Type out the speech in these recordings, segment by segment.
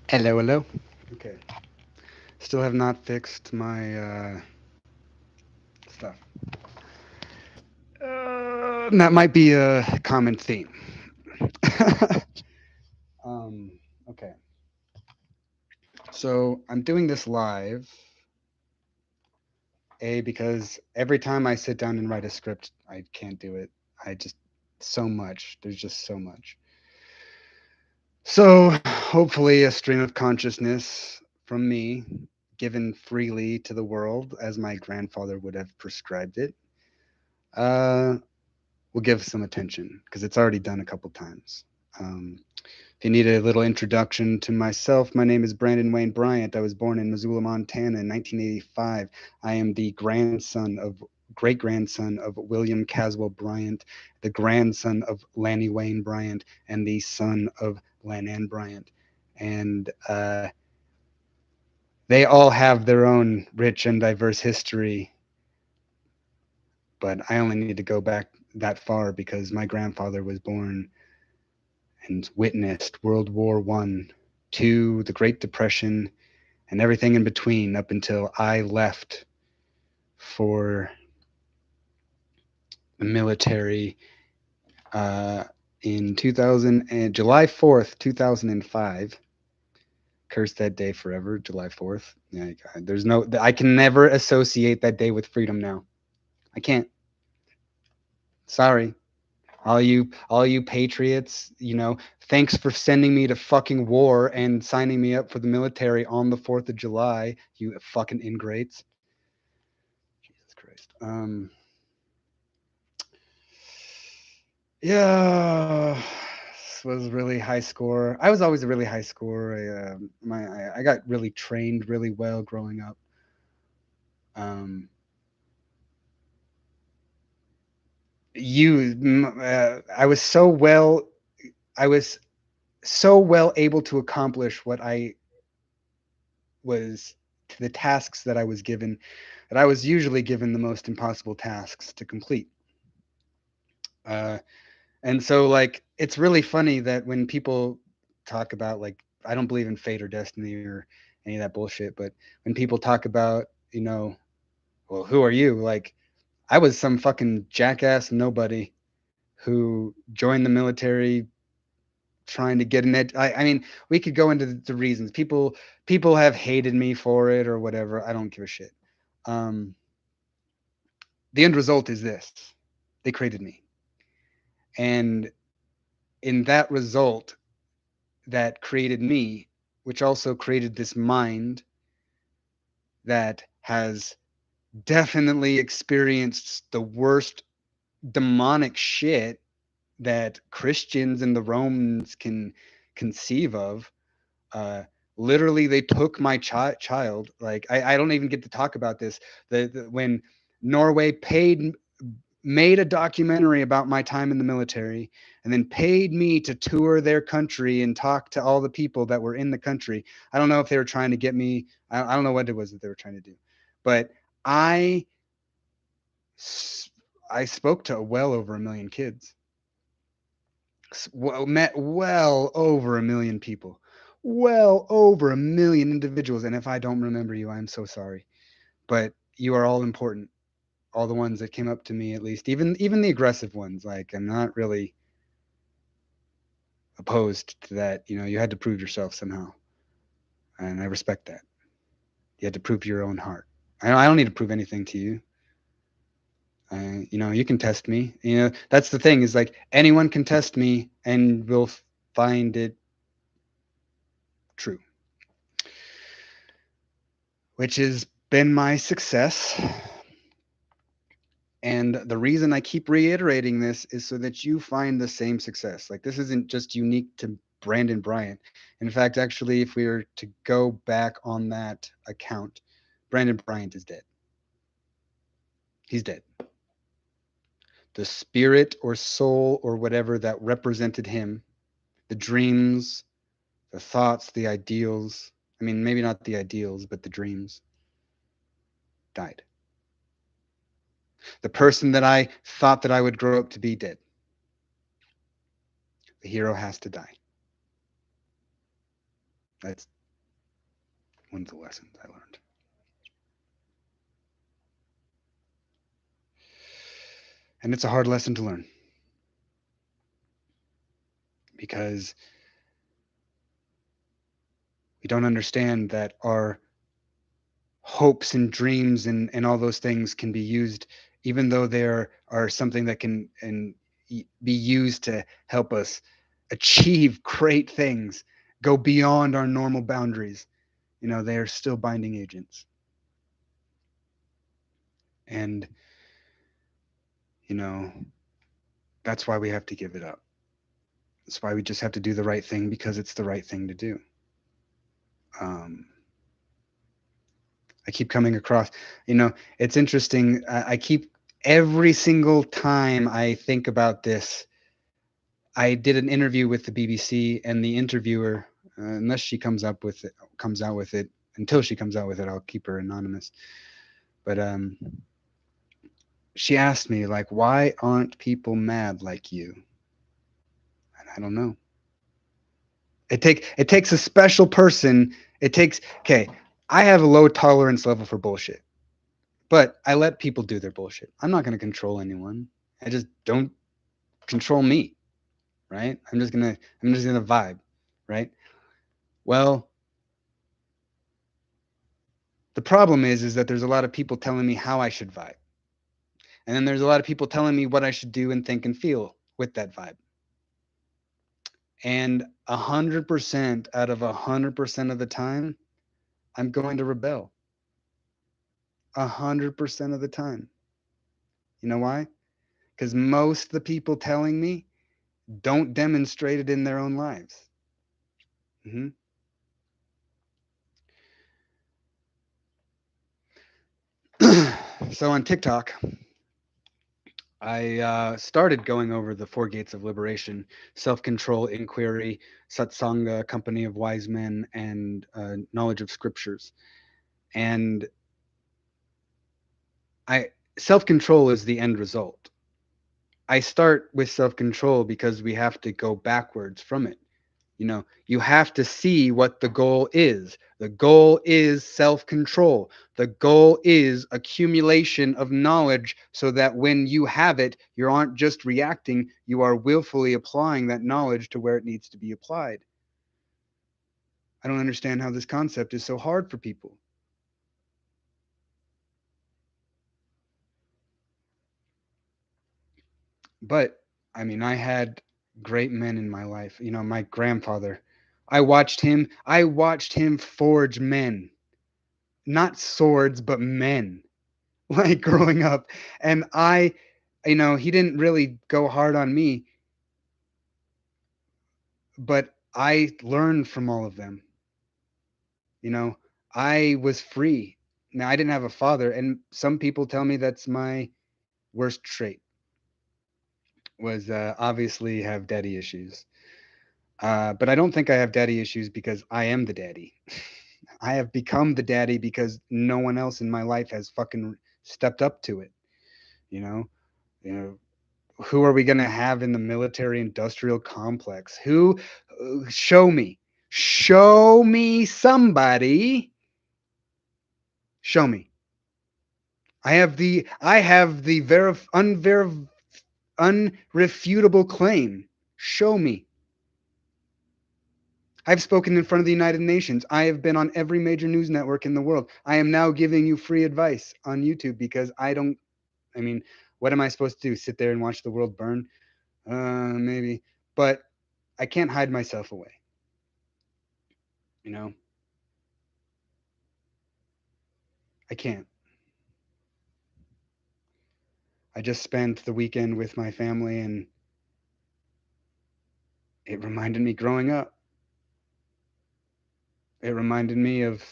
Hello, hello. Okay. Still have not fixed my stuff. That might be a common theme. um, okay. So I'm doing this live, because every time I sit down and write a script, I can't do it. I just, so much. There's just so much. So hopefully, a stream of consciousness from me, given freely to the world as my grandfather would have prescribed it. Uh, will give some attention because it's already done a couple times. If you need a little introduction to myself, my name is Brandon Wayne Bryant. I was born in Missoula, Montana in 1985. I am the great grandson of William Caswell Bryant, the grandson of Lanny Wayne Bryant, and the son of Lannan Bryant. And they all have their own rich and diverse history, but I only need to go back that far because my grandfather was born and witnessed World War One, II, the Great Depression, and everything in between up until I left for the military uh, in 2000 and July 4th, 2005. Curse that day forever, July 4th. Yeah, there's no, I can never associate that day with freedom now. I can't. Sorry. All you patriots, thanks for sending me to fucking war and signing me up for the military on the 4th of July, you fucking ingrates. Jesus Christ. Yeah, this was really high score. I was always a really high scorer. I got really trained really well growing up. Um, I was so well. I was so well able to accomplish what I was to the tasks that I was given, that I was usually given the most impossible tasks to complete. Uh, and so, like, it's really funny that when people talk about, like, I don't believe in fate or destiny or any of that bullshit, but when people talk about, well, who are you? Like, I was some fucking jackass nobody who joined the military trying to get an ed. I mean, we could go into the reasons. People have hated me for it or whatever. I don't give a shit. Um, the end result is this: they created me, and in that result, that created me, which also created this mind that has definitely experienced the worst demonic shit that Christians and the Romans can conceive of. Uh, Literally, they took my child. Like, I don't even get to talk about this. When Norway made a documentary about my time in the military and then paid me to tour their country and talk to all the people that were in the country. I don't know if they were trying to get me. I don't know what it was that they were trying to do, but I I spoke to well over a million kids. Met well over a million people, well over a million individuals. And if I don't remember you, I'm so sorry, but you are all important. All the ones that came up to me, at least, even the aggressive ones. Like, I'm not really opposed to that. You had to prove yourself somehow, and I respect that. You had to prove your own heart. I don't need to prove anything to you. You can test me. That's the thing, is like anyone can test me and will find it true, which has been my success. And the reason I keep reiterating this is so that you find the same success. Like, this isn't just unique to Brandon Bryant. In fact, actually, if we were to go back on that account, Brandon Bryant is dead. He's dead. The spirit or soul or whatever that represented him, the dreams, the thoughts, the ideals, I mean, maybe not the ideals, but the dreams, died. The person that I thought that I would grow up to be, dead. The hero has to die. one of the lessons I learned. And it's a hard lesson to learn because we don't understand that our hopes and dreams and all those things can be used, even though there are something that can and be used to help us achieve great things, go beyond our normal boundaries. They are still binding agents. And, you know, that's why we have to give it up. That's why we just have to do the right thing because it's the right thing to do. Um, I keep coming across, it's interesting. I keep every single time I think about this. I did an interview with the BBC, and the interviewer, unless she comes out with it, until she comes out with it, I'll keep her anonymous. But she asked me like, "Why aren't people mad like you?" And I don't know. It takes a special person. It takes okay. I have a low tolerance level for bullshit, but I let people do their bullshit. I'm not going to control anyone. I just don't control me, right? I'm just gonna vibe, right? Well, the problem is that there's a lot of people telling me how I should vibe. And then there's a lot of people telling me what I should do and think and feel with that vibe. And 100% out of 100% of the time, I'm going to rebel. 100% of the time. You know why? Because most of the people telling me don't demonstrate it in their own lives. hmm So on TikTok, I started going over the four gates of liberation: self control, inquiry, satsanga, company of wise men, and knowledge of scriptures. And I self control is the end result. I start with self control because we have to go backwards from it. You have to see what the goal is. The goal is self control. The goal is accumulation of knowledge so that when you have it, you aren't just reacting, you are willfully applying that knowledge to where it needs to be applied. I don't understand how this concept is so hard for people. But I mean, I had great men in my life. My grandfather. I watched him forge men, not swords, but men. Like growing up. And he didn't really go hard on me, but I learned from all of them. You know, I was free. Now I didn't have a father, and some people tell me that's my worst trait was obviously have daddy issues. But I don't think I have daddy issues because I am the daddy. I have become the daddy because no one else in my life has fucking stepped up to it. You know, you know, who are we going to have in the military industrial complex? Who show me somebody, show me. I have the unrefutable claim. Show me. I've spoken in front of the United Nations. I have been on every major news network in the world. I am now giving you free advice on YouTube because I mean, what am I supposed to do? Sit there and watch the world burn? Maybe. But I can't hide myself away. You know, I can't. I just spent the weekend with my family and it reminded me growing up. It reminded me of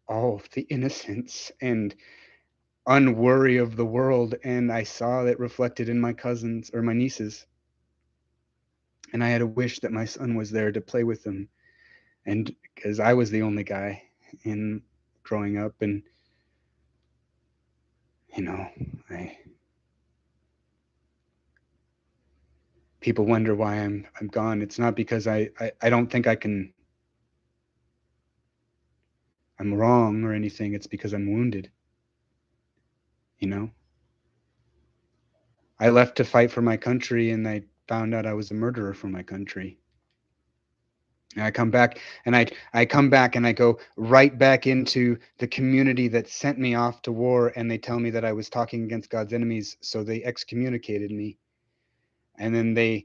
all of the innocence and unworry of the world. And I saw it reflected in my cousins or my nieces. And I had a wish that my son was there to play with them. And because I was the only guy in growing up, and you know, I people wonder why I'm gone. It's not because I don't think I can I'm wrong or anything. It's because I'm wounded. You know, I left to fight for my country and I found out I was a murderer for my country. And I come back and I come back and I go right back into the community that sent me off to war, and they tell me that I was talking against God's enemies, so they excommunicated me. And then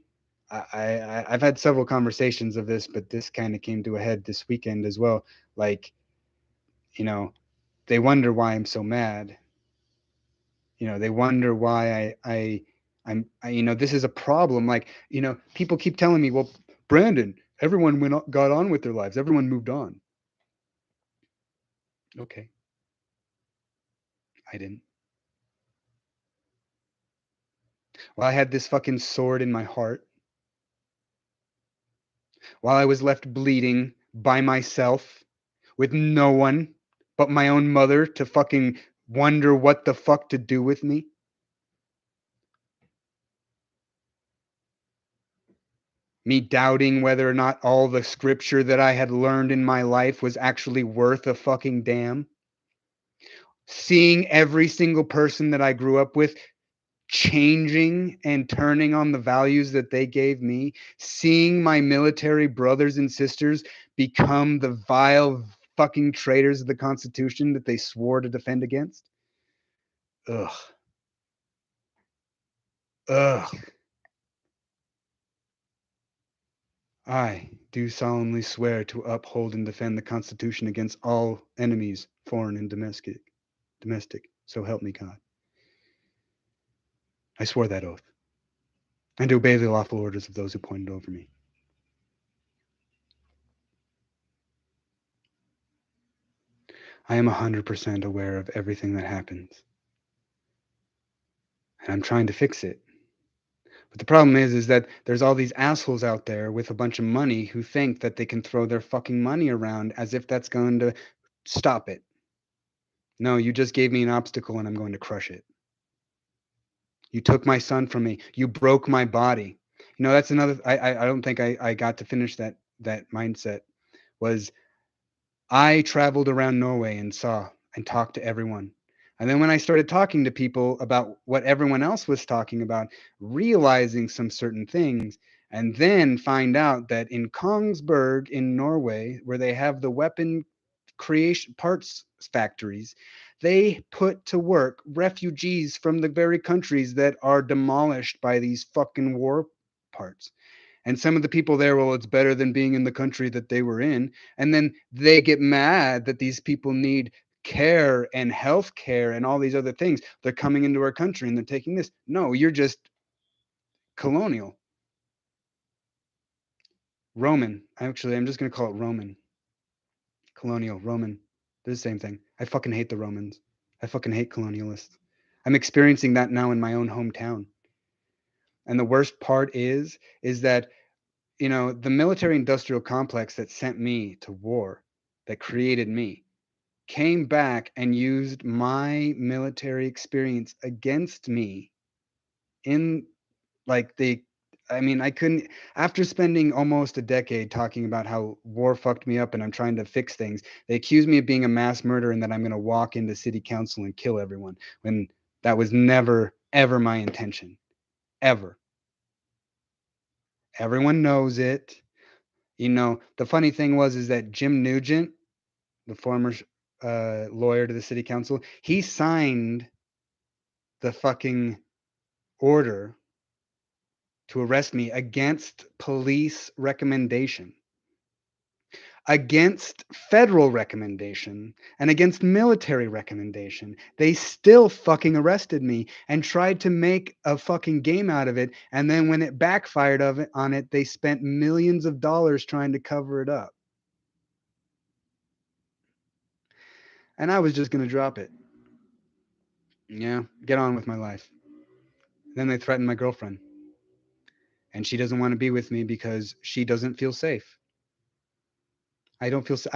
I've had several conversations of this, but this kind of came to a head this weekend as well. Like, you know, they wonder why I'm so mad. They wonder why this is a problem. Like, people keep telling me, well, Brandon, everyone got on with their lives. Everyone moved on. Okay, I didn't. Well, I had this fucking sword in my heart while I was left bleeding by myself with no one but my own mother to fucking wonder what the fuck to do with me. Me doubting whether or not all the scripture that I had learned in my life was actually worth a fucking damn. Seeing every single person that I grew up with changing and turning on the values that they gave me, seeing my military brothers and sisters become the vile fucking traitors of the Constitution that they swore to defend against. Ugh. Ugh. I do solemnly swear to uphold and defend the Constitution against all enemies, foreign and domestic. Domestic. So help me God. I swore that oath. And to obey the lawful orders of those who appointed over me. I am 100% aware of everything that happens. And I'm trying to fix it. But the problem is that there's all these assholes out there with a bunch of money who think that they can throw their fucking money around as if that's going to stop it. No, you just gave me an obstacle and I'm going to crush it. You took my son from me. You broke my body. That's another. I don't think I got to finish that mindset. Was I traveled around Norway and saw and talked to everyone. And then when I started talking to people about what everyone else was talking about, realizing some certain things, and then find out that in Kongsberg in Norway, where they have the weapon creation parts factories, they put to work refugees from the very countries that are demolished by these fucking war parts. And some of the people there, well, it's better than being in the country that they were in. And then they get mad that these people need care and health care and all these other things. They're coming into our country and they're taking this. No, you're just colonial. Roman. Actually, I'm just going to call it Roman. Colonial, Roman. They're the same thing. I fucking hate the Romans. I fucking hate colonialists. I'm experiencing that now in my own hometown. And the worst part is that the military industrial complex that sent me to war, that created me, came back and used my military experience against me in like they I mean, I couldn't after spending almost a decade talking about how war fucked me up and I'm trying to fix things, they accuse me of being a mass murderer and that I'm going to walk into city council and kill everyone when that was never ever my intention. Ever. Everyone knows it. The funny thing was is that Jim Nugent, the former lawyer to the city council, he signed the fucking order to arrest me against police recommendation, against federal recommendation, and against military recommendation. They still fucking arrested me and tried to make a fucking game out of it. And then when it backfired on it, they spent millions of dollars trying to cover it up. And I was just going to drop it. Yeah, get on with my life. Then they threatened my girlfriend. And she doesn't want to be with me because she doesn't feel safe. I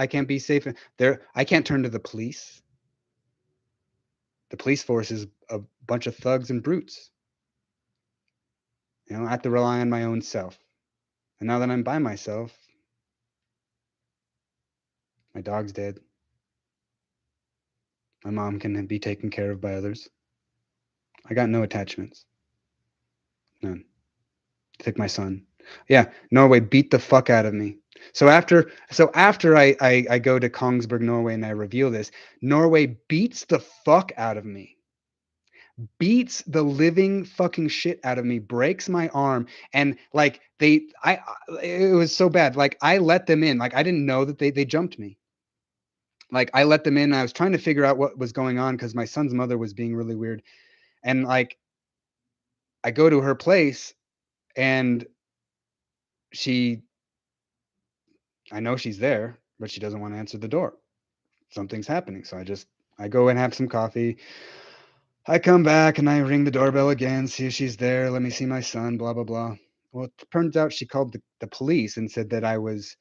can't be safe there. I can't turn to the police. The police force is a bunch of thugs and brutes. I have to rely on my own self. And now that I'm by myself, my dog's dead. My mom can be taken care of by others. I got no attachments. None. Take my son. Yeah, Norway beat the fuck out of me. So after I go to Kongsberg, Norway, and I reveal this, Norway beats the fuck out of me. Beats the living fucking shit out of me, breaks my arm, and like it was so bad. Like I let them in. Like I didn't know that they jumped me. Like I let them in. I was trying to figure out what was going on because my son's mother was being really weird. And like I go to her place and she I know she's there, but she doesn't want to answer the door. Something's happening. So I go and have some coffee. I come back and I ring the doorbell again, see if she's there. Let me see my son, blah, blah, blah. Well, it turns out she called the police and said that I was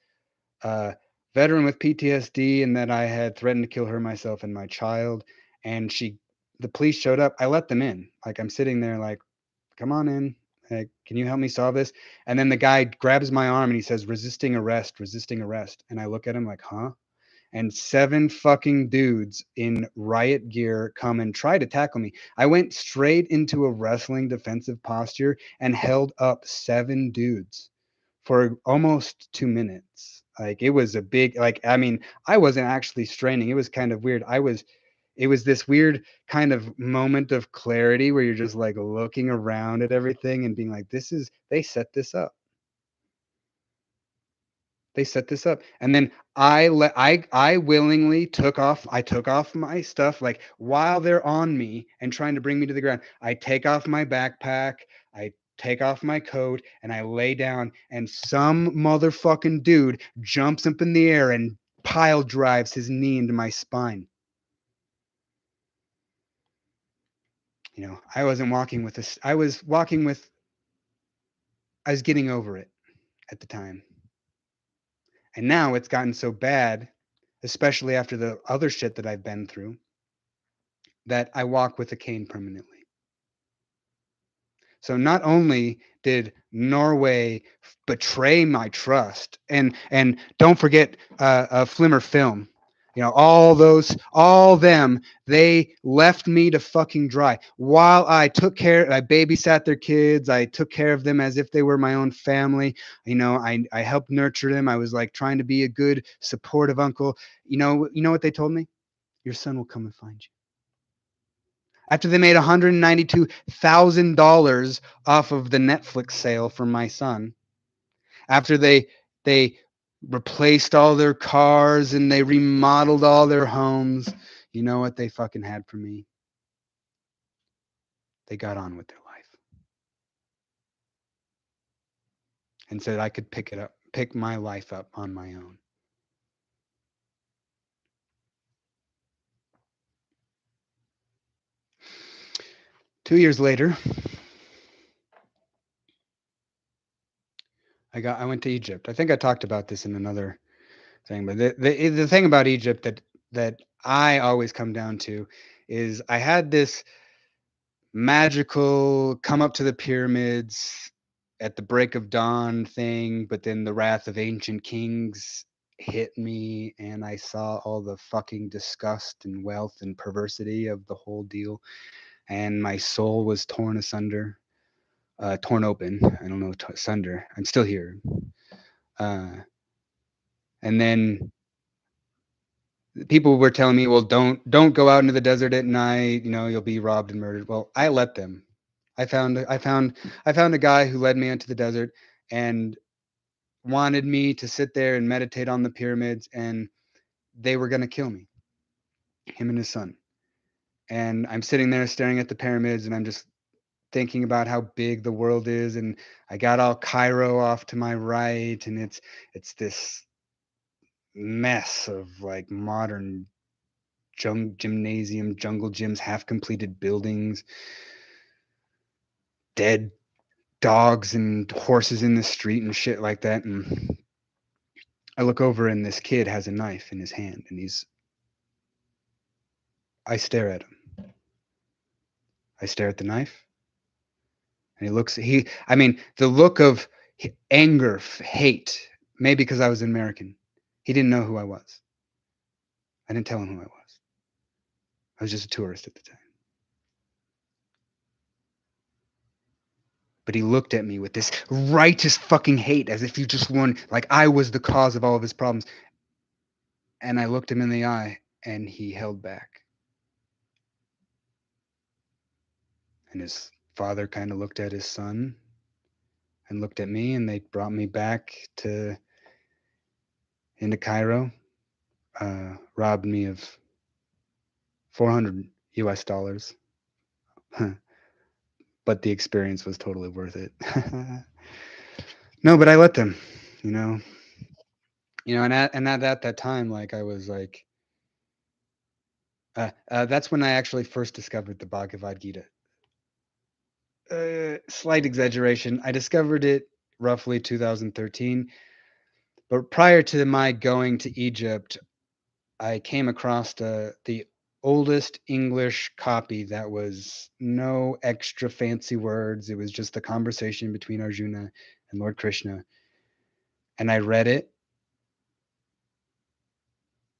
a veteran with PTSD and that I had threatened to kill her, myself, and my child. And the police showed up. I let them in. Like I'm sitting there, like, come on in. Like, can you help me solve this? And then the guy grabs my arm and he says, resisting arrest, resisting arrest. And I look at him like, huh? And 7 fucking dudes in riot gear come and try to tackle me. I went straight into a wrestling defensive posture and held up 7 dudes for almost 2 minutes. Like it was a big like I mean, I wasn't actually straining. It was kind of weird. It was this weird kind of moment of clarity where you're just like looking around at everything and being like, they set this up. They set this up. And then I willingly took off my stuff like while they're on me and trying to bring me to the ground. I take off my backpack, I take off my coat and I lay down and some motherfucking dude jumps up in the air and pile drives his knee into my spine. You know, I wasn't walking with this. I was getting over it at the time. And now it's gotten so bad, especially after the other shit that I've been through, that I walk with a cane permanently. So not only did Norway betray my trust, and don't forget Flimmer Film, you know all them, they left me to fucking dry while I babysat their kids. I took care of them as if they were my own family. You know, I helped nurture them. I was like trying to be a good supportive uncle. You know what they told me? Your son will come and find you. After they made $192,000 off of the Netflix sale for my son, after they replaced all their cars and they remodeled all their homes, you know what they fucking had for me? They got on with their life and said I could pick my life up on my own. Two years later, I went to Egypt. I think I talked about this in another thing, but the thing about Egypt that I always come down to is I had this magical come up to the pyramids at the break of dawn thing, but then the wrath of ancient kings hit me and I saw all the fucking disgust and wealth and perversity of the whole deal, and my soul was torn asunder, torn open. I don't know, asunder. I'm still here. Uh, and then people were telling me, well, don't go out into the desert at night. You know, you'll be robbed and murdered. Well, I let them. I found a guy who led me into the desert and wanted me to sit there and meditate on the pyramids, and they were going to kill me, him and his son. And I'm sitting there staring at the pyramids, and I'm just thinking about how big the world is, and I got all Cairo off to my right, and it's this mess of like modern gymnasium, jungle gyms, half completed buildings, dead dogs and horses in the street and shit like that. And I look over and this kid has a knife in his hand and I stare at him. I stare at the knife and I mean, the look of anger, hate, maybe because I was American. He didn't know who I was. I didn't tell him who I was. I was just a tourist at the time. But he looked at me with this righteous fucking hate as if he just won, like I was the cause of all of his problems. And I looked him in the eye and he held back. And his father kind of looked at his son and looked at me, and they brought me back to into Cairo, robbed me of 400 US dollars. But the experience was totally worth it. No, but I let them, you know. And at that time, like I was like, that's when I actually first discovered the Bhagavad Gita. Slight exaggeration. I discovered it roughly 2013, but prior to my going to Egypt, I came across the oldest English copy that was no extra fancy words. It was just a conversation between Arjuna and Lord Krishna. And I read it,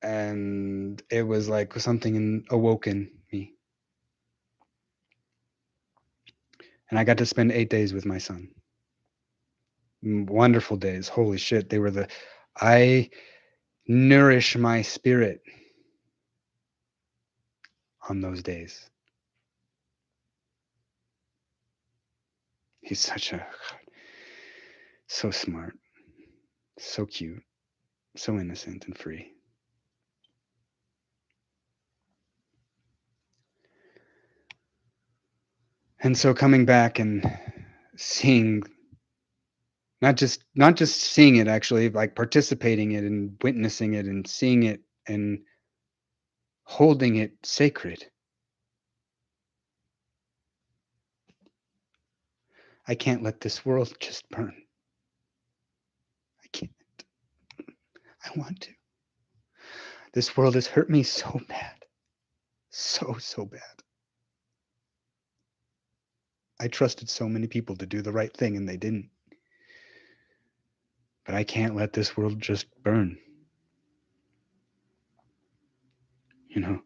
and it was like something awoken me. And I got to spend 8 days with my son. Wonderful days. Holy shit. I nourish my spirit on those days. He's so smart, so cute, so innocent and free. And so coming back and seeing, not just seeing it, actually like participating in it and witnessing it and seeing it and holding it sacred. I can't let this world just burn. I can't. I want to. This world has hurt me so bad. So bad. I trusted so many people to do the right thing and they didn't. But I can't let this world just burn. You know,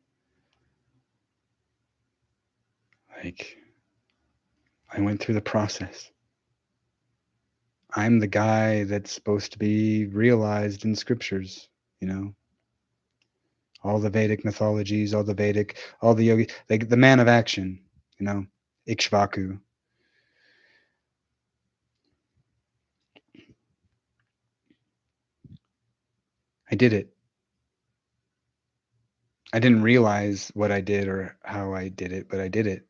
like I went through the process. I'm the guy that's supposed to be realized in scriptures, you know, all the Vedic mythologies, all the yogi, like the man of action, you know, Ikshvaku. I did it. I didn't realize what I did or how I did it, but I did it.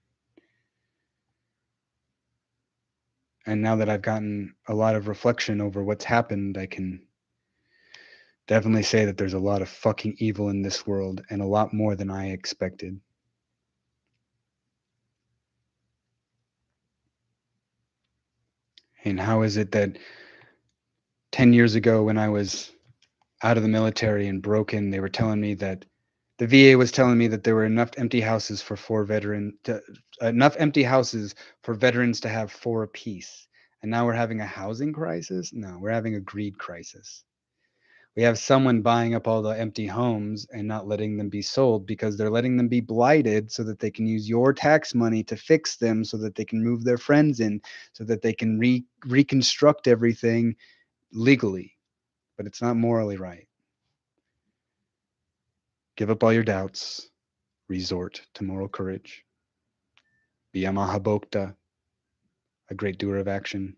And now that I've gotten a lot of reflection over what's happened, I can definitely say that there's a lot of fucking evil in this world and a lot more than I expected. And how is it that 10 years ago, when I was out of the military and broken, they were telling me that the VA was telling me that there were enough empty houses for veterans to have four apiece. And now we're having a housing crisis? No, we're having a greed crisis. We have someone buying up all the empty homes and not letting them be sold because they're letting them be blighted so that they can use your tax money to fix them, so that they can move their friends in, so that they can reconstruct everything legally. But it's not morally right. Give up all your doubts. Resort to moral courage. Be a Mahabhokta, a great doer of action.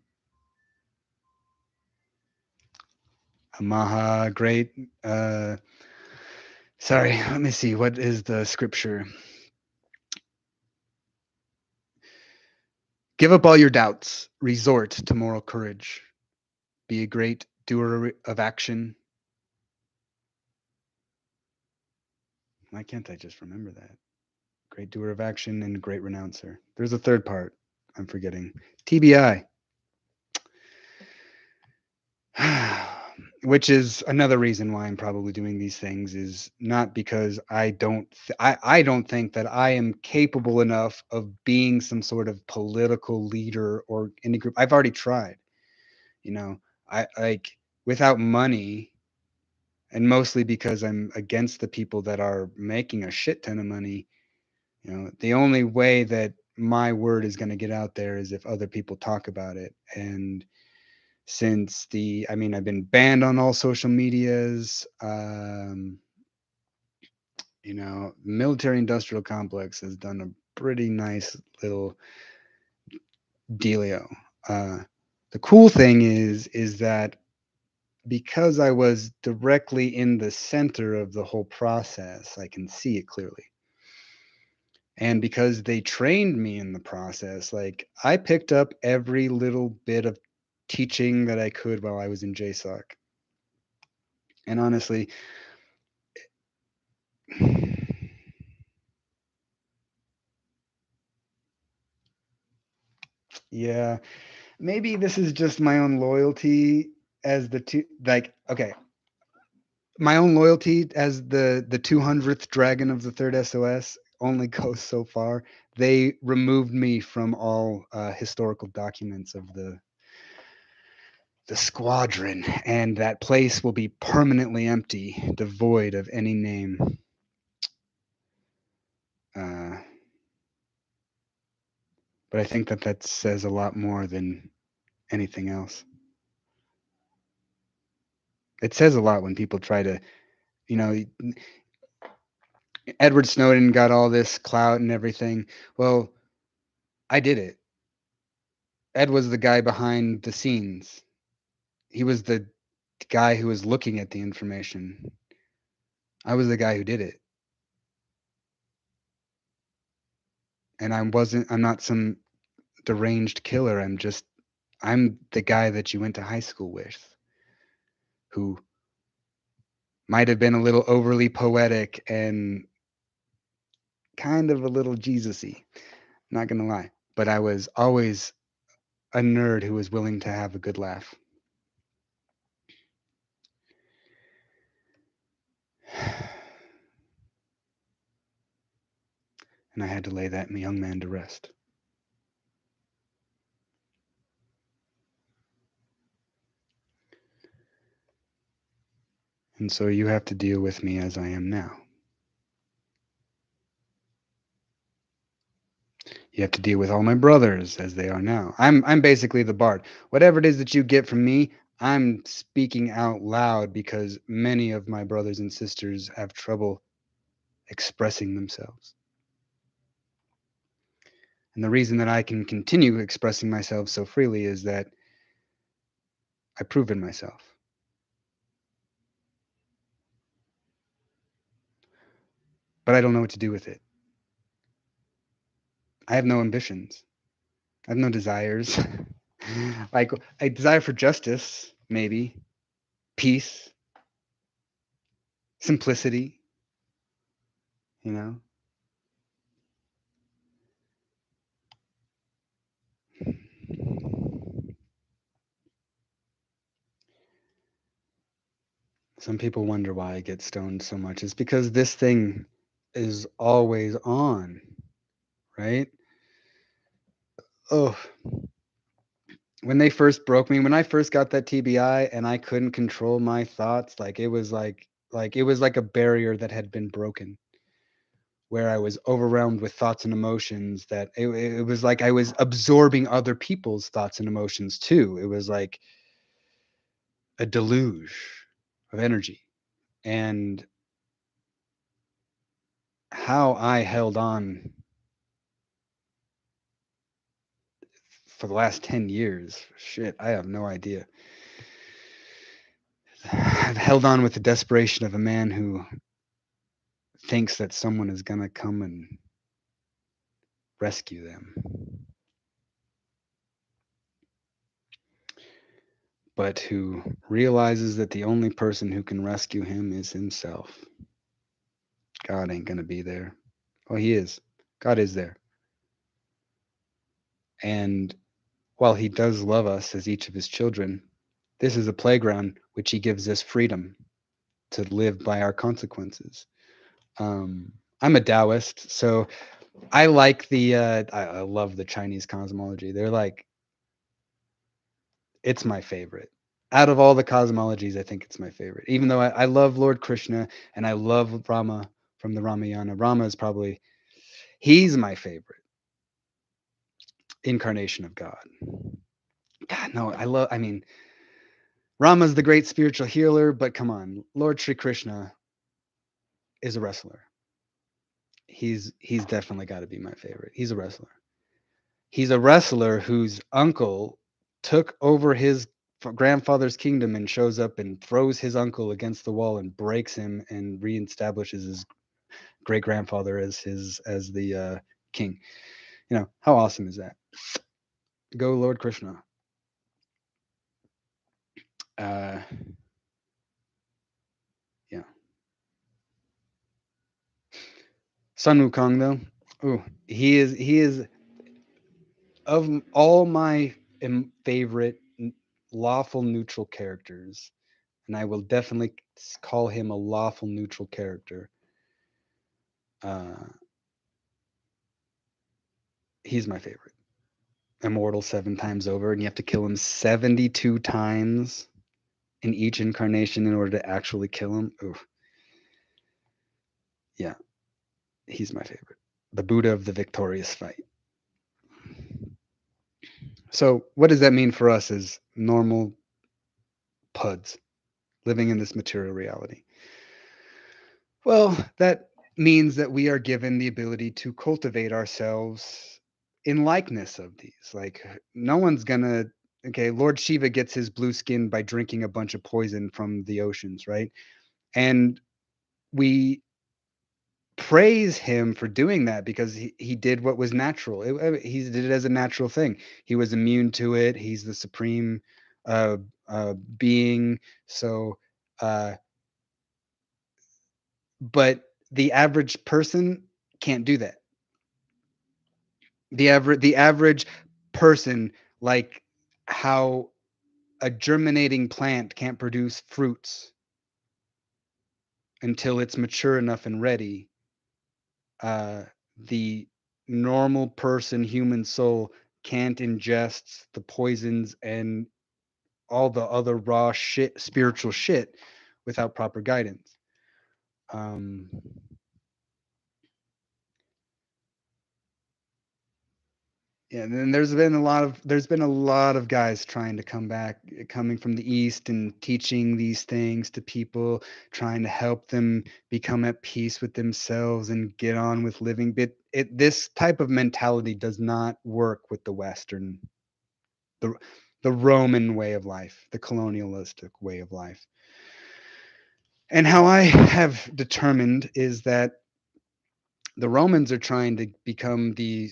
A Maha great. Sorry, let me see. What is the scripture? Give up all your doubts. Resort to moral courage. Be a great doer of action. Why can't I just remember that? Great doer of action and great renouncer. There's a third part. I'm forgetting. TBI. Which is another reason why I'm probably doing these things, is not because I don't think that I am capable enough of being some sort of political leader or any group. I've already tried, you know. I like, without money, and mostly because I'm against the people that are making a shit ton of money. The only way that my word is going to get out there is if other people talk about it. And since I mean, I've been banned on all social medias. Military industrial complex has done a pretty nice little dealio. Uh, the cool thing is that because I was directly in the center of the whole process, I can see it clearly. And because they trained me in the process, like I picked up every little bit of teaching that I could while I was in JSOC. And honestly, yeah, maybe this is just my own loyalty as the two, like, okay, my own loyalty as the 200th dragon of the third SOS only goes so far. They removed me from all historical documents of the squadron, and that place will be permanently empty, devoid of any name. Uh, but I think that says a lot more than anything else. It says a lot when people try to, you know, Edward Snowden got all this clout and everything. Well, I did it. Ed was the guy behind the scenes. He was the guy who was looking at the information. I was the guy who did it. And I'm not some deranged killer. I'm the guy that you went to high school with who might have been a little overly poetic and kind of a little Jesus-y. Not gonna lie. But I was always a nerd who was willing to have a good laugh. And I had to lay that young man to rest. And so you have to deal with me as I am now. You have to deal with all my brothers as they are now. I'm basically the bard. Whatever it is that you get from me, I'm speaking out loud because many of my brothers and sisters have trouble expressing themselves. And the reason that I can continue expressing myself so freely is that I've proven myself. But I don't know what to do with it. I have no ambitions. I have no desires. Like a desire for justice, maybe, peace, simplicity, you know. Some people wonder why I get stoned so much. It's because this thing is always on, right? Oh, when they first broke me, when I first got that TBI and I couldn't control my thoughts, like it was like a barrier that had been broken where I was overwhelmed with thoughts and emotions that it was like I was absorbing other people's thoughts and emotions too. It was like a deluge of energy. And how I held on for the last 10 years, shit, I have no idea. I've held on with the desperation of a man who thinks that someone is going to come and rescue them, but who realizes that the only person who can rescue him is himself. God ain't going to be there. Well, he is. God is there. And while he does love us as each of his children, this is a playground which he gives us freedom to live by our consequences. I'm a Taoist, so I like I love the Chinese cosmology. They're like, it's my favorite. Out of all the cosmologies, I think it's my favorite. Even though I love Lord Krishna and I love Rama from the Ramayana. Rama is probably He's my favorite incarnation of God. God, no, I mean, Rama's the great spiritual healer, but come on, Lord Sri Krishna is a wrestler. He's definitely got to be my favorite. He's a wrestler. He's a wrestler whose uncle took over his grandfather's kingdom and shows up and throws his uncle against the wall and breaks him and reestablishes his great grandfather as the king. You know, how awesome is that? Go Lord Krishna. Uh, yeah. Sun Wukong though. Ooh, he is of all my favorite lawful neutral characters, and I will definitely call him a lawful neutral character. Uh, he's my favorite. Immortal 7 times over, and you have to kill him 72 times in each incarnation in order to actually kill him. Ooh, yeah, he's my favorite. The Buddha of the victorious fight. So, what does that mean for us as normal puds living in this material reality? Well, that means that we are given the ability to cultivate ourselves in likeness of these. Like, no one's gonna, okay, Lord Shiva gets his blue skin by drinking a bunch of poison from the oceans, right? And we praise him for doing that because he did what was natural. He did it as a natural thing. He was immune to it. He's the supreme uh, being. So, uh, but the average person can't do that. The average person, like how a germinating plant can't produce fruits until it's mature enough and ready, uh, the normal person, human soul, can't ingest the poisons and all the other raw shit, spiritual shit, without proper guidance. Um, Yeah, and then there's been a lot of guys trying to come back, coming from the East and teaching these things to people, trying to help them become at peace with themselves and get on with living. But this type of mentality does not work with the the Roman way of life, the colonialistic way of life. And how I have determined is that the Romans are trying to become the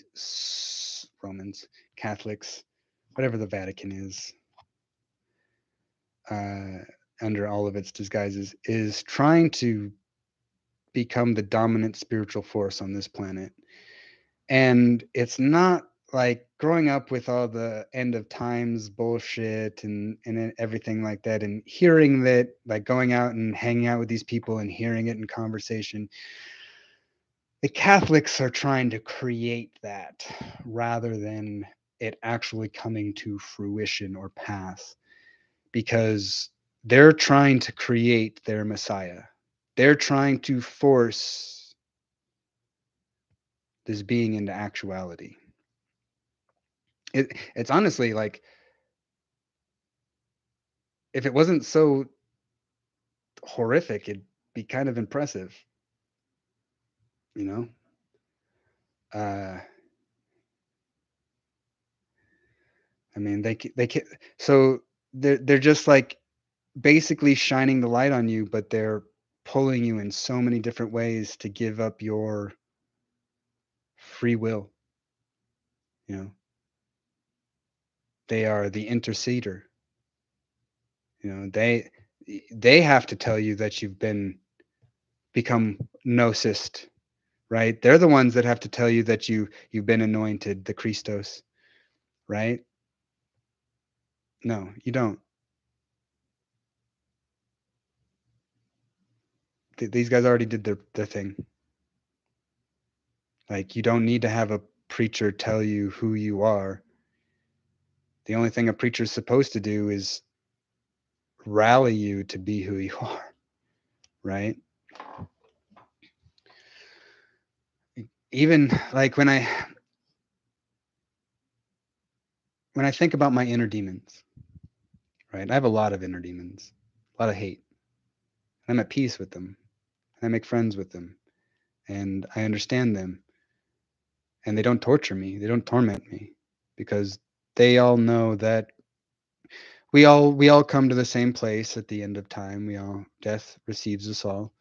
Romans, Catholics, whatever the Vatican uh, under all of its disguises, is trying to become the dominant spiritual force on this planet. And it's not like growing up with all the end of times bullshit and everything like that, and hearing that, like going out and hanging out with these people and hearing it in conversation. The Catholics are trying to create that rather than it actually coming to fruition or pass, because they're trying to create their Messiah. They're trying to force this being into actuality. It's honestly like, if it wasn't so horrific, it'd be kind of impressive, you know? Uh, I mean, they can, so they're just like basically shining the light on you, but they're pulling you in so many different ways to give up your free will. You know, they are the interceder. You know, they have to tell you that you've been become gnosist, right? They're the ones that have to tell you that you've been anointed, the Christos, right? No, you don't. These guys already did their thing. Like, you don't need to have a preacher tell you who you are. The only thing a preacher's supposed to do is rally you to be who you are, right? even like when I think about my inner demons, right? I have a lot of inner demons, a lot of hate. I'm at peace with them. And I make friends with them, and I understand them, and they don't torture me. They don't torment me because they all know that we all come to the same place at the end of time. We all death receives us all,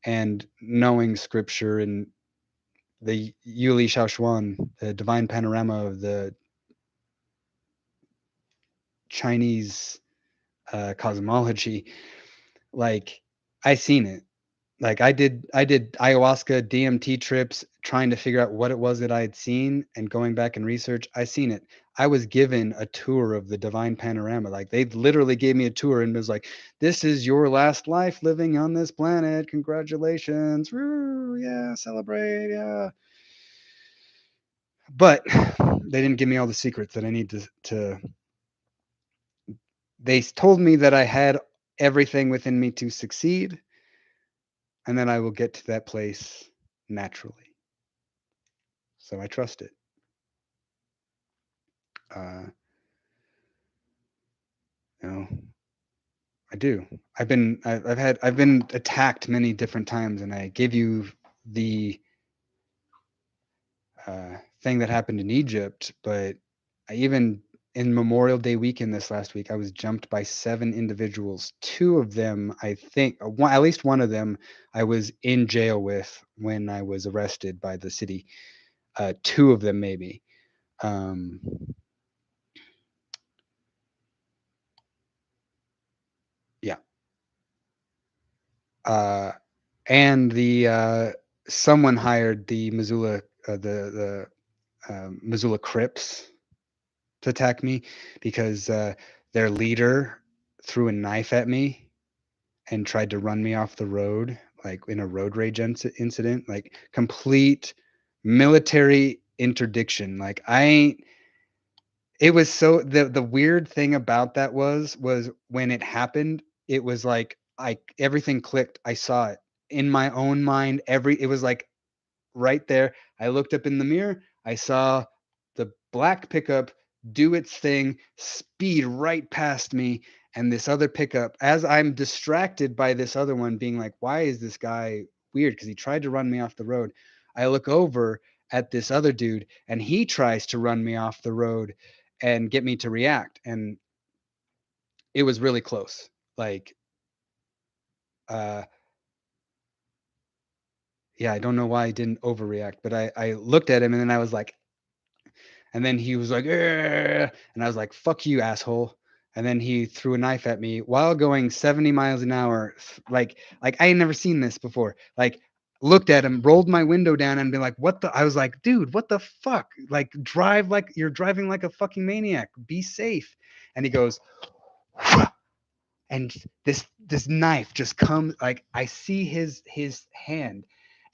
and knowing scripture and the Yuli Shaoxuan, the divine panorama of the Chinese cosmology, like I seen it. Like I did ayahuasca DMT trips trying to figure out what it was that I had seen and going back and research. I seen it. I was given a tour of the divine panorama. Like they literally gave me a tour and was like, "This is your last life living on this planet. Congratulations. Woo, yeah, celebrate. Yeah." But they didn't give me all the secrets that I need to they told me that I had everything within me to succeed and then I will get to that place naturally. So I trust it. Uh, you know, I do. I've been attacked many different times, and I gave you the thing that happened in Egypt. But I even in Memorial Day weekend this last week, I was jumped by 7 individuals. Two of them, I think, one, at least one of them, I was in jail with when I was arrested by the city. Two of them, maybe. Um, yeah. Uh, and the someone hired the Missoula Missoula Crips to attack me because their leader threw a knife at me and tried to run me off the road, like in a road rage incident, like complete military interdiction. Like I ain't. It was so the weird thing about that was when it happened, it was like I everything clicked. I saw it in my own mind. It was like right there. I looked up in the mirror. I saw the black pickup do its thing, speed right past me, and this other pickup, as I'm distracted by this other one being like, why is this guy weird? Because he tried to run me off the road. I look over at this other dude, and he tries to run me off the road and get me to react. And it was really close. Like, uh, yeah, I don't know why I didn't overreact, but I looked at him and then I was like, and then he was like, "Argh," and I was like, fuck you, asshole. And then he threw a knife at me while going 70 miles an hour. Like I ain't never seen this before. Like looked at him, rolled my window down and been like, what the I was like, dude, what the fuck? Like drive like you're driving like a fucking maniac. Be safe. And he goes, and this knife just comes like I see his hand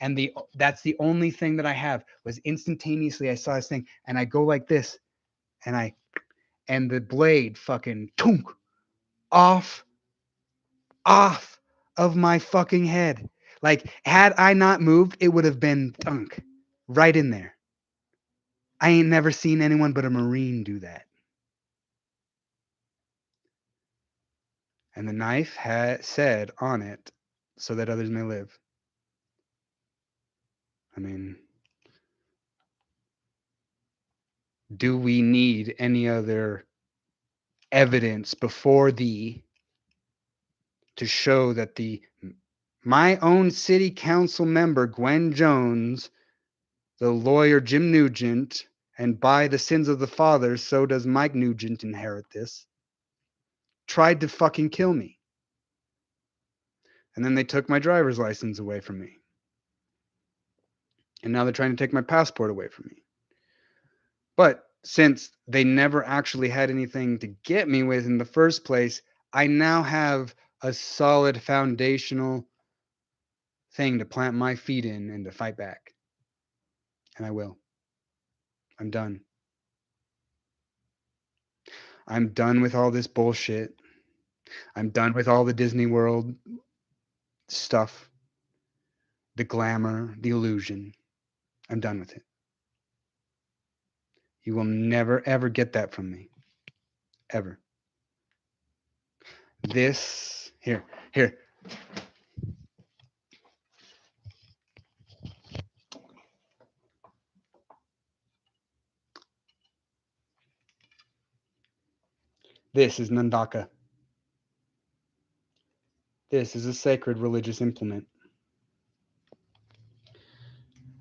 and the that's the only thing that I have was instantaneously I saw his thing and I go like this and I and the blade fucking tunk off off of my fucking head. Like had I not moved, it would have been dunk right in there. I ain't never seen anyone but a Marine do that. And the knife had said on it, so that others may live. I mean, do we need any other evidence before thee to show that the my own city council member Gwen Jones, the lawyer Jim Nugent, and by the sins of the father, so does Mike Nugent inherit this, tried to fucking kill me. And then they took my driver's license away from me. And now they're trying to take my passport away from me. But since they never actually had anything to get me with in the first place, I now have a solid foundational thing to plant my feet in and to fight back. And I will. I'm done. I'm done with all this bullshit. I'm done with all the Disney World stuff, the glamour, the illusion. I'm done with it. You will never, ever get that from me. Ever. This, here. This is Nandaka. This is a sacred religious implement.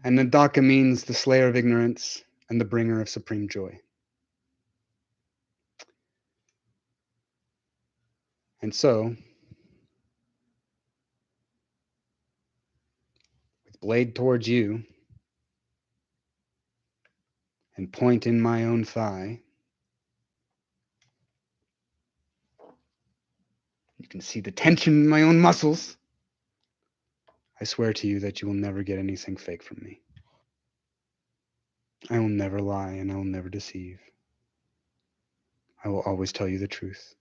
And Nandaka means the slayer of ignorance and the bringer of supreme joy. And so, with blade towards you and point in my own thigh, you can see the tension in my own muscles. I swear to you that you will never get anything fake from me. I will never lie and I will never deceive. I will always tell you the truth.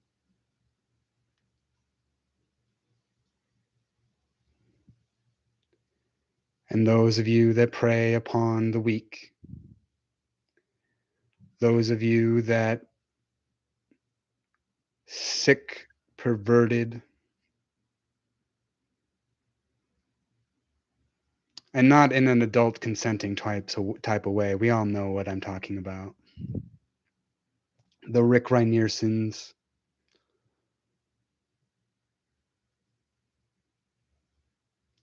And those of you that prey upon the weak, those of you that sick, perverted, and not in an adult consenting type of way. We all know what I'm talking about. The Rick Reinersons,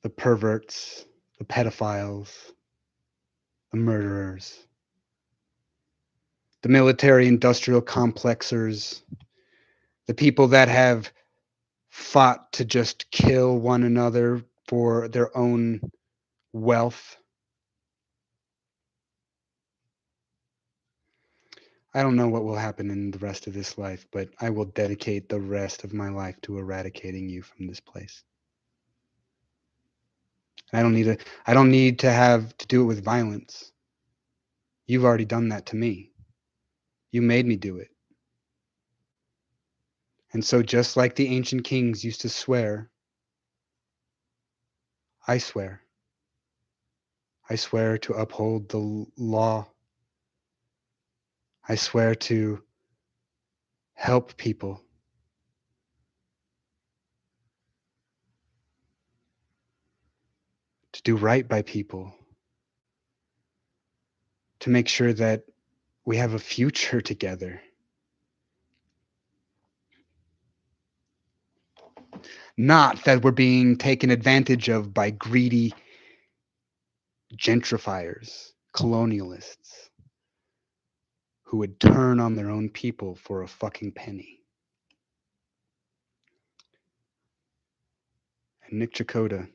the perverts, the pedophiles, the murderers, the military industrial complexers, the people that have fought to just kill one another for their own wealth. I don't know what will happen in the rest of this life, but I will dedicate the rest of my life to eradicating you from this place. I don't need to have to do it with violence. You've already done that to me. You made me do it. And so just like the ancient kings used to swear, I swear. I swear to uphold the law. I swear to help people. To do right by people. To make sure that we have a future together. Not that we're being taken advantage of by greedy gentrifiers, colonialists, who would turn on their own people for a fucking penny. And Nick Chakotay,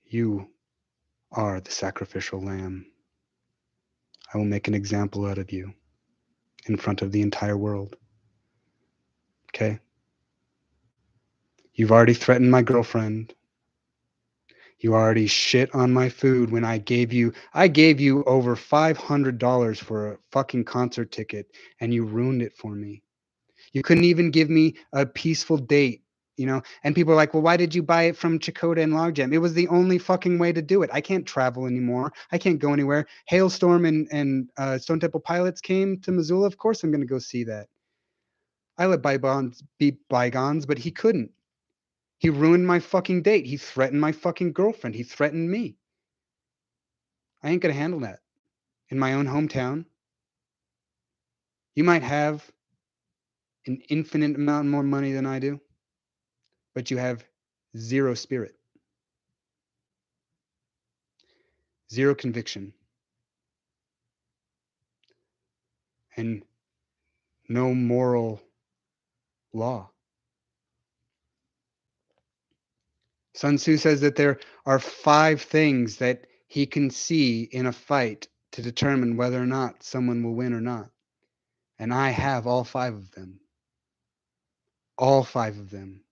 you are the sacrificial lamb. I will make an example out of you in front of the entire world. Okay? You've already threatened my girlfriend. You already shit on my food when I gave you over $500 for a fucking concert ticket and you ruined it for me. You couldn't even give me a peaceful date, you know? And people are like, well, why did you buy it from Chakotay and Logjam? It was the only fucking way to do it. I can't travel anymore. I can't go anywhere. Hailstorm and Stone Temple Pilots came to Missoula. Of course I'm going to go see that. I let bygones be bygones, but he couldn't. He ruined my fucking date. He threatened my fucking girlfriend. He threatened me. I ain't going to handle that. In my own hometown, you might have an infinite amount more money than I do, but you have zero spirit, zero conviction, and no moral law. Sun Tzu says that there are 5 things that he can see in a fight to determine whether or not someone will win or not. And I have all 5 of them. All 5 of them.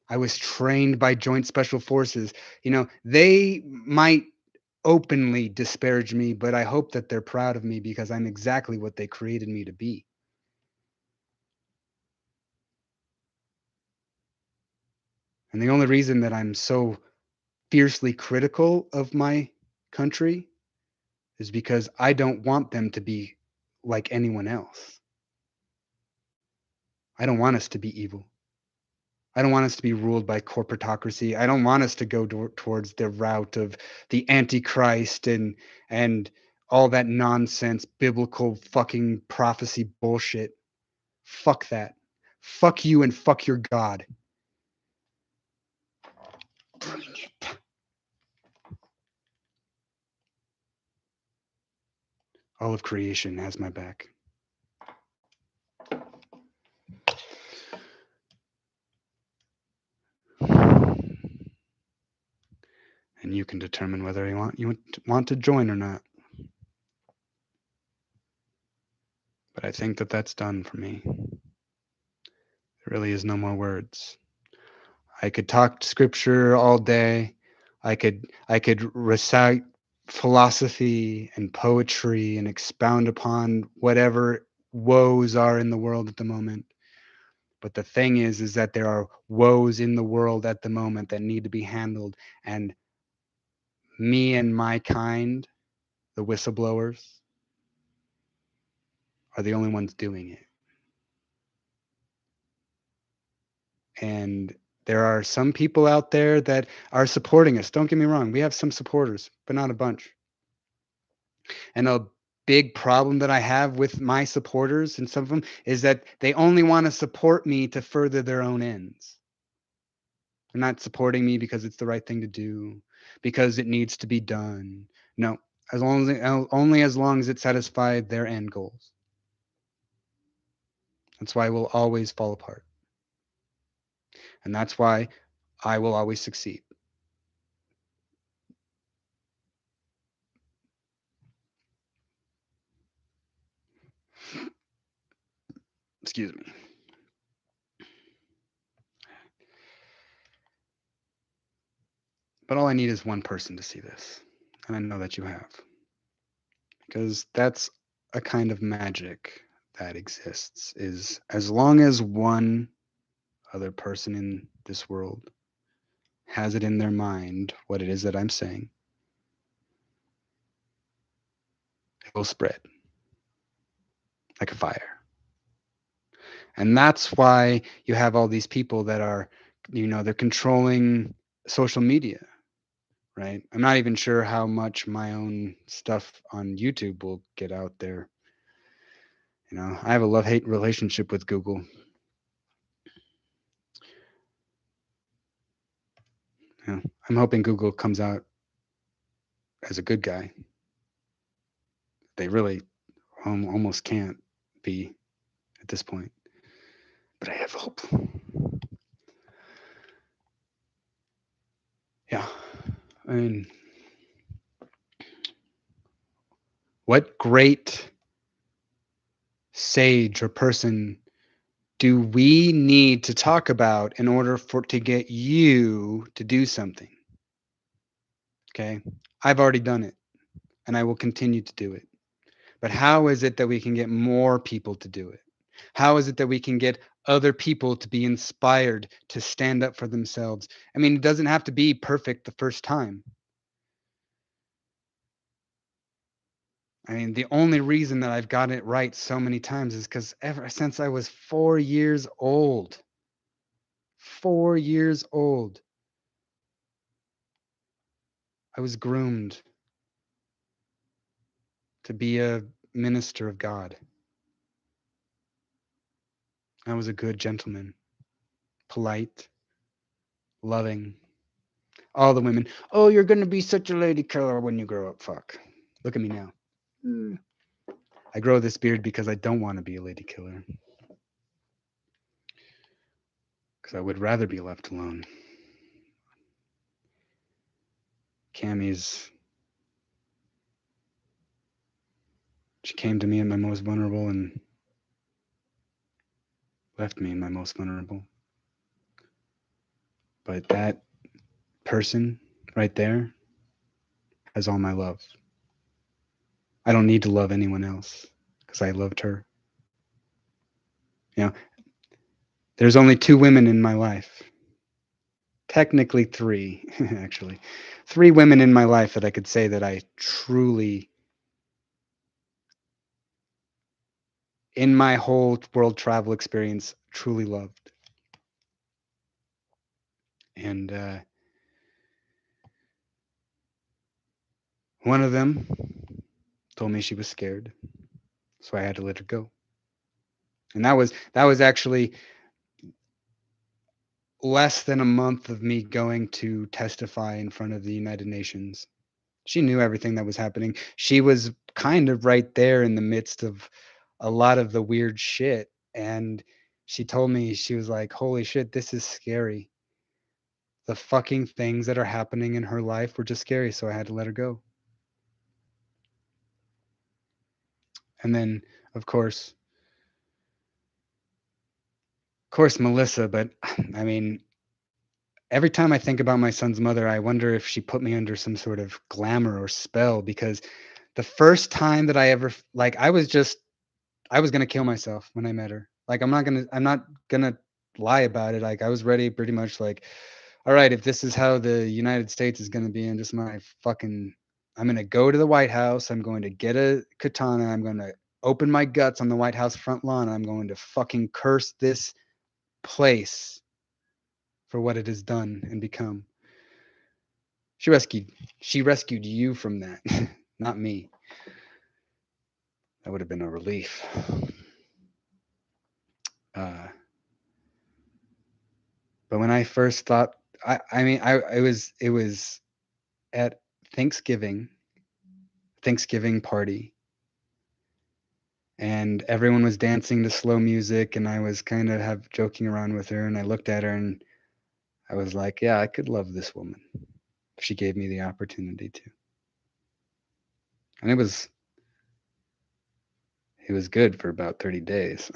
I was trained by Joint Special Forces. You know, they might openly disparage me, but I hope that they're proud of me because I'm exactly what they created me to be. And the only reason that I'm so fiercely critical of my country is because I don't want them to be like anyone else. I don't want us to be evil. I don't want us to be ruled by corporatocracy. I don't want us to go towards the route of the Antichrist and all that nonsense, biblical fucking prophecy bullshit. Fuck that. Fuck you and fuck your God. Bring it. All of creation has my back. And you can determine whether you want to join or not. But I think that that's done for me. There really is no more words. I could talk scripture all day. I could recite philosophy and poetry and expound upon whatever woes are in the world at the moment. But the thing is that there are woes in the world at the moment that need to be handled, and me and my kind, the whistleblowers, are the only ones doing it. And there are some people out there that are supporting us. Don't get me wrong. We have some supporters, but not a bunch. And a big problem that I have with my supporters and some of them is that they only want to support me to further their own ends. They're not supporting me because it's the right thing to do, because it needs to be done. No, as long as only as long as it satisfies their end goals. That's why we'll always fall apart. And that's why I will always succeed. Excuse me. But all I need is one person to see this. And I know that you have. Because that's a kind of magic that exists, is as long as one other person in this world has it in their mind what it is that I'm saying, it will spread like a fire. And that's why you have all these people that are, they're controlling social media, right? I'm not even sure how much my own stuff on YouTube will get out there. I have a love-hate relationship with Google. I'm hoping Google comes out as a good guy. They really almost can't be at this point. But I have hope. Yeah. I mean, what great sage or person do we need to talk about in order to get you to do something? Okay. I've already done it and I will continue to do it. But how is it that we can get more people to do it? How is it that we can get other people to be inspired to stand up for themselves? I mean, it doesn't have to be perfect the first time. I mean, the only reason that I've gotten it right so many times is because ever since I was 4 years old, 4 years old, I was groomed to be a minister of God. I was a good gentleman, polite, loving. All the women, oh, you're going to be such a lady killer when you grow up. Fuck. Look at me now. I grow this beard because I don't want to be a lady killer. Because I would rather be left alone. Cammy's. She came to me at my most vulnerable and left me in my most vulnerable. But that person right there has all my love. I don't need to love anyone else because I loved her. You know, there's only two women in my life. technically three, actually. Three women in my life that I could say that I truly, in my whole world travel experience, truly loved. And one of them told me she was scared, so I had to let her go. And that was actually less than a month of me going to testify in front of the United Nations. She knew everything that was happening. She was kind of right there in the midst of a lot of the weird shit. And she told me, she was like, holy shit, this is scary. The fucking things that are happening in her life were just scary. So I had to let her go. And then, of course, Melissa, but I mean, every time I think about my son's mother, I wonder if she put me under some sort of glamour or spell because the first time that I ever like I was gonna kill myself when I met her. Like I'm not gonna lie about it. Like I was ready pretty much like, all right, if this is how the United States is gonna be and just my fucking I'm gonna go to the White House, I'm going to get a katana, I'm gonna open my guts on the White House front lawn, I'm going to fucking curse this place for what it has done and become. She rescued she rescued you from that, not me. That would have been a relief. Uh, but when I first thought, I mean, it was at Thanksgiving, Thanksgiving party, and everyone was dancing to slow music, and I was kind of have joking around with her, and I looked at her, and I was like, yeah, I could love this woman if she gave me the opportunity to, and it was good for about 30 days.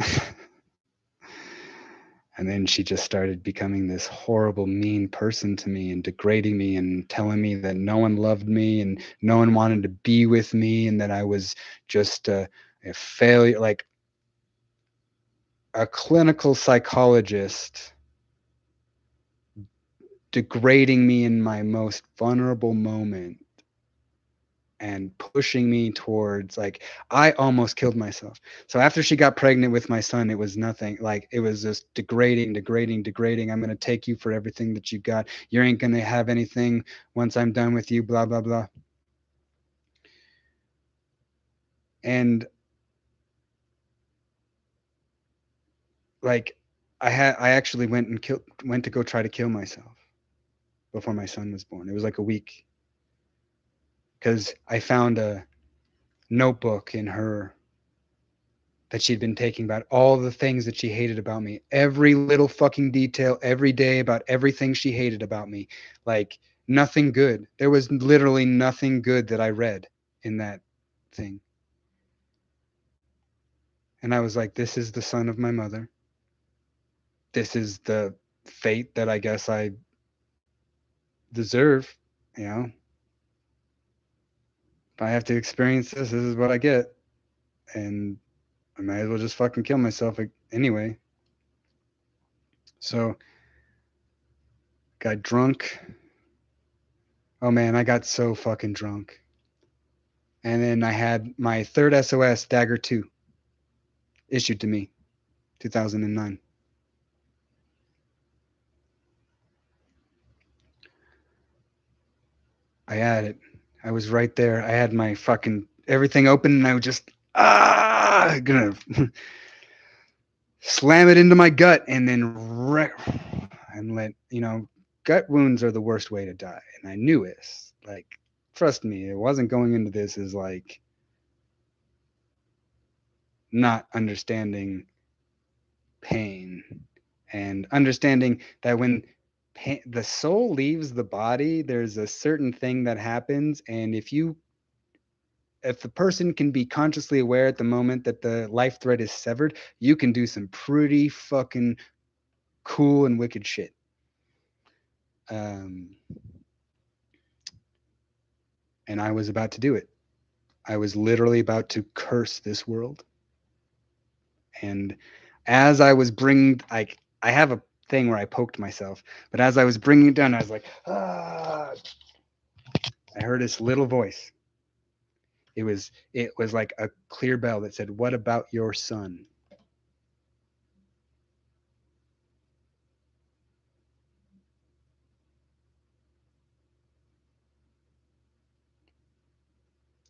And then she just started becoming this horrible, mean person to me and degrading me and telling me that no one loved me and no one wanted to be with me and that I was just a failure, like a clinical psychologist degrading me in my most vulnerable moment and pushing me towards like I almost killed myself. So after she got pregnant with my son, it was nothing. Like it was just degrading, degrading, degrading. I'm gonna take you for everything that you got. You ain't gonna have anything once I'm done with you, blah blah blah. And like I actually went to go try to kill myself before my son was born. It was like a week because I found a notebook in her that she'd been taking about all the things that she hated about me. Every little fucking detail every day about everything she hated about me. Like nothing good. There was literally nothing good that I read in that thing. And I was like, this is the son of my mother. This is the fate that I guess I deserve. You know, if I have to experience this is what I get. And I might as well just fucking kill myself anyway. So, got drunk. Oh man, I got so fucking drunk. And then I had my third SOS, Dagger 2, issued to me, 2009. I had it. I was right there. I had my fucking everything open, and I was just gonna slam it into my gut, and then and let gut wounds are the worst way to die, and I knew this. Like, trust me, it wasn't going into this as like not understanding pain and understanding that when the soul leaves the body, there's a certain thing that happens, and if the person can be consciously aware at the moment that the life thread is severed, you can do some pretty fucking cool and wicked shit. um, and I was about to do it. I was literally about to curse this world. And as I was bringing, like, I have thing where I poked myself. But as I was bringing it down, I was like, ah. I heard this little voice. It was like a clear bell that said, "What about your son?"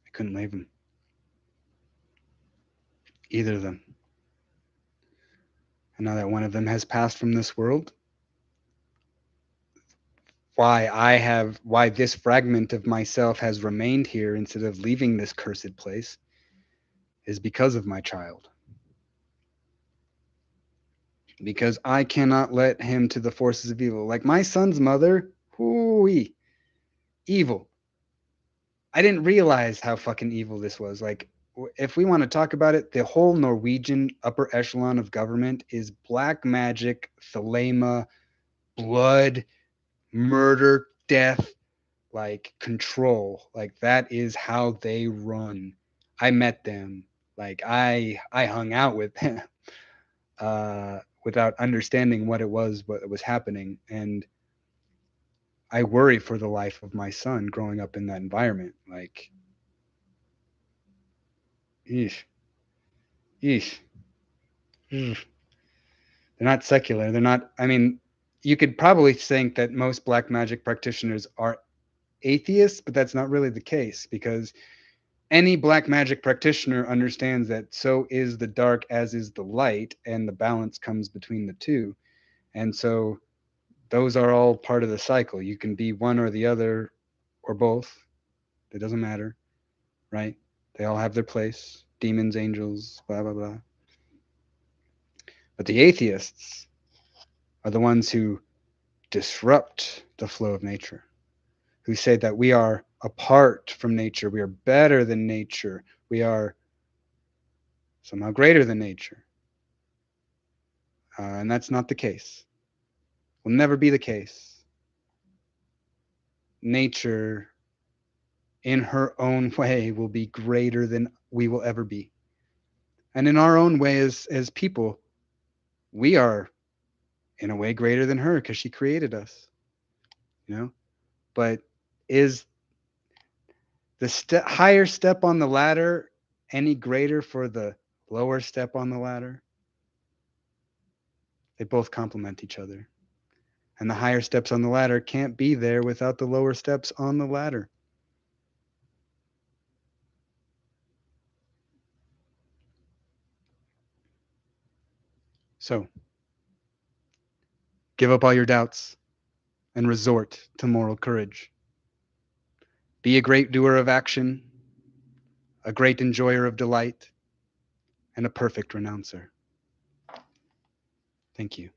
I couldn't leave him. Either of them. And now that one of them has passed from this world, why this fragment of myself has remained here instead of leaving this cursed place is because of my child. Because I cannot let him to the forces of evil. Like my son's mother, hooey, evil. I didn't realize how fucking evil this was. Like, if we want to talk about it, the whole Norwegian upper echelon of government is black magic, thelema, blood, murder, death, like control. Like that is how they run. I met them. Like I hung out with them without understanding what was happening, and I worry for the life of my son growing up in that environment. Like, eesh, eesh. They're not secular. They're not. I mean, you could probably think that most black magic practitioners are atheists, but that's not really the case because any black magic practitioner understands that so is the dark as is the light, and the balance comes between the two. And so those are all part of the cycle. You can be one or the other or both. It doesn't matter, right? They all have their place. Demons, angels, blah, blah, blah. But the atheists are the ones who disrupt the flow of nature, who say that we are apart from nature, we are better than nature, we are somehow greater than nature. And that's not the case. Will never be the case. Nature, in her own way, will be greater than we will ever be. And in our own way, as people, we are in a way greater than her because she created us, you know? But is the higher step on the ladder any greater for the lower step on the ladder? They both complement each other. And the higher steps on the ladder can't be there without the lower steps on the ladder. So, give up all your doubts and resort to moral courage. Be a great doer of action, a great enjoyer of delight, and a perfect renouncer. Thank you.